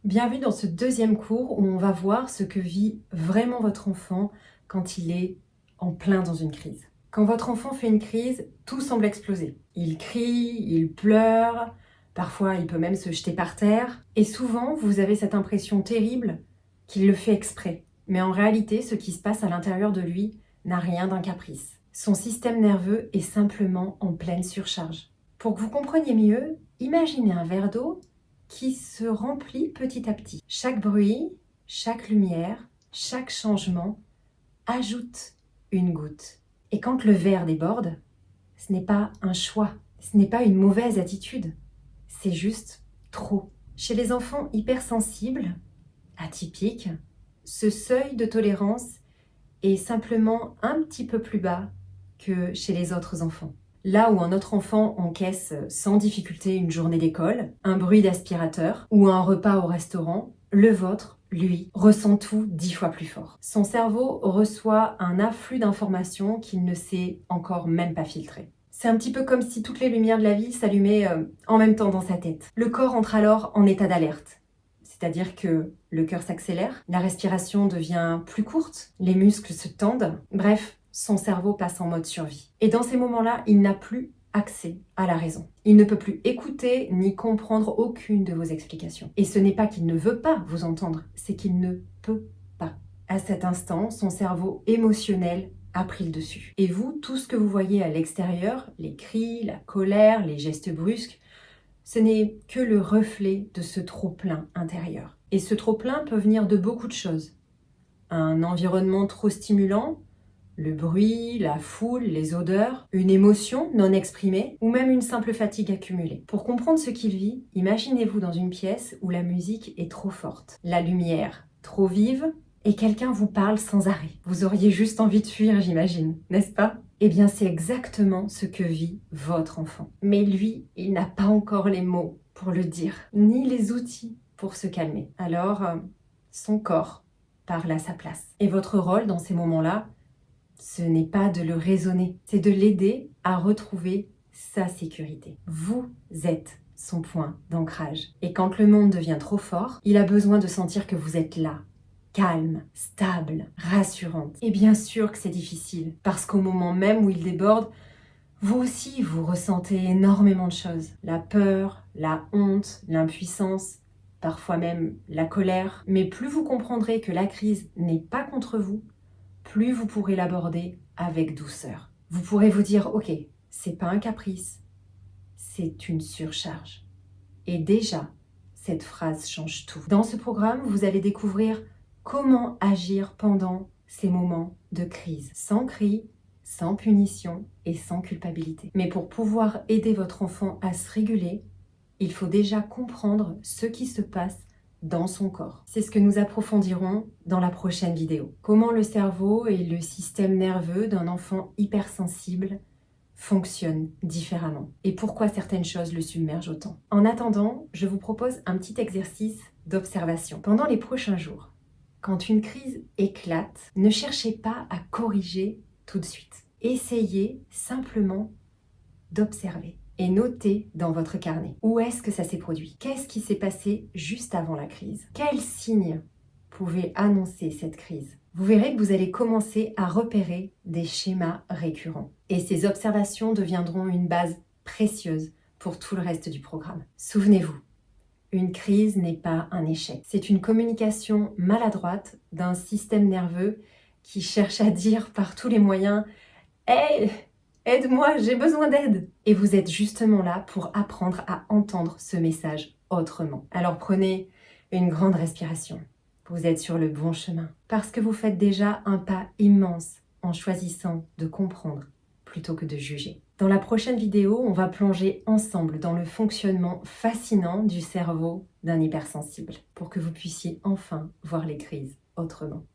Bienvenue dans ce deuxième cours où on va voir ce que vit vraiment votre enfant quand il est en plein dans une crise. Quand votre enfant fait une crise, tout semble exploser. Il crie, il pleure, parfois il peut même se jeter par terre. Et souvent, vous avez cette impression terrible qu'il le fait exprès. Mais en réalité, ce qui se passe à l'intérieur de lui n'a rien d'un caprice. Son système nerveux est simplement en pleine surcharge. Pour que vous compreniez mieux, imaginez un verre d'eau qui se remplit petit à petit. Chaque bruit, chaque lumière, chaque changement ajoute une goutte. Et quand le verre déborde, ce n'est pas un choix, ce n'est pas une mauvaise attitude, c'est juste trop. Chez les enfants hypersensibles, atypiques, ce seuil de tolérance est simplement un petit peu plus bas que chez les autres enfants. Là où un autre enfant encaisse sans difficulté une journée d'école, un bruit d'aspirateur ou un repas au restaurant, le vôtre, lui, ressent tout 10 fois plus fort. Son cerveau reçoit un afflux d'informations qu'il ne sait encore même pas filtrer. C'est un petit peu comme si toutes les lumières de la vie s'allumaient en même temps dans sa tête. Le corps entre alors en état d'alerte. C'est-à-dire que le cœur s'accélère, la respiration devient plus courte, les muscles se tendent, bref, son cerveau passe en mode survie. Et dans ces moments-là, il n'a plus accès à la raison. Il ne peut plus écouter ni comprendre aucune de vos explications. Et ce n'est pas qu'il ne veut pas vous entendre, c'est qu'il ne peut pas. À cet instant, son cerveau émotionnel a pris le dessus. Et vous, tout ce que vous voyez à l'extérieur, les cris, la colère, les gestes brusques, ce n'est que le reflet de ce trop-plein intérieur. Et ce trop-plein peut venir de beaucoup de choses. Un environnement trop stimulant, le bruit, la foule, les odeurs, une émotion non exprimée ou même une simple fatigue accumulée. Pour comprendre ce qu'il vit, imaginez-vous dans une pièce où la musique est trop forte, la lumière trop vive et quelqu'un vous parle sans arrêt. Vous auriez juste envie de fuir, j'imagine, n'est-ce pas ? Eh bien, c'est exactement ce que vit votre enfant. Mais lui, il n'a pas encore les mots pour le dire, ni les outils pour se calmer. Alors, son corps parle à sa place. Et votre rôle dans ces moments-là, ce n'est pas de le raisonner, c'est de l'aider à retrouver sa sécurité. Vous êtes son point d'ancrage. Et quand le monde devient trop fort, il a besoin de sentir que vous êtes là, calme, stable, rassurante. Et bien sûr que c'est difficile, parce qu'au moment même où il déborde, vous aussi, vous ressentez énormément de choses. La peur, la honte, l'impuissance, parfois même la colère. Mais plus vous comprendrez que la crise n'est pas contre vous, plus vous pourrez l'aborder avec douceur. Vous pourrez vous dire, ok, c'est pas un caprice, c'est une surcharge. Et déjà, cette phrase change tout. Dans ce programme, vous allez découvrir comment agir pendant ces moments de crise, sans cri, sans punition et sans culpabilité. Mais pour pouvoir aider votre enfant à se réguler, il faut déjà comprendre ce qui se passe dans son corps. C'est ce que nous approfondirons dans la prochaine vidéo. Comment le cerveau et le système nerveux d'un enfant hypersensible fonctionnent différemment et pourquoi certaines choses le submergent autant. En attendant, je vous propose un petit exercice d'observation. Pendant les prochains jours, quand une crise éclate, ne cherchez pas à corriger tout de suite. Essayez simplement d'observer. Et notez dans votre carnet où est-ce que ça s'est produit. Qu'est-ce qui s'est passé juste avant la crise? Quels signes pouvaient annoncer cette crise? Vous verrez que vous allez commencer à repérer des schémas récurrents. Et ces observations deviendront une base précieuse pour tout le reste du programme. Souvenez-vous, une crise n'est pas un échec. C'est une communication maladroite d'un système nerveux qui cherche à dire par tous les moyens « Hey !» aide-moi, j'ai besoin d'aide. Et vous êtes justement là pour apprendre à entendre ce message autrement. Alors prenez une grande respiration. Vous êtes sur le bon chemin. Parce que vous faites déjà un pas immense en choisissant de comprendre plutôt que de juger. Dans la prochaine vidéo, on va plonger ensemble dans le fonctionnement fascinant du cerveau d'un hypersensible pour que vous puissiez enfin voir les crises autrement.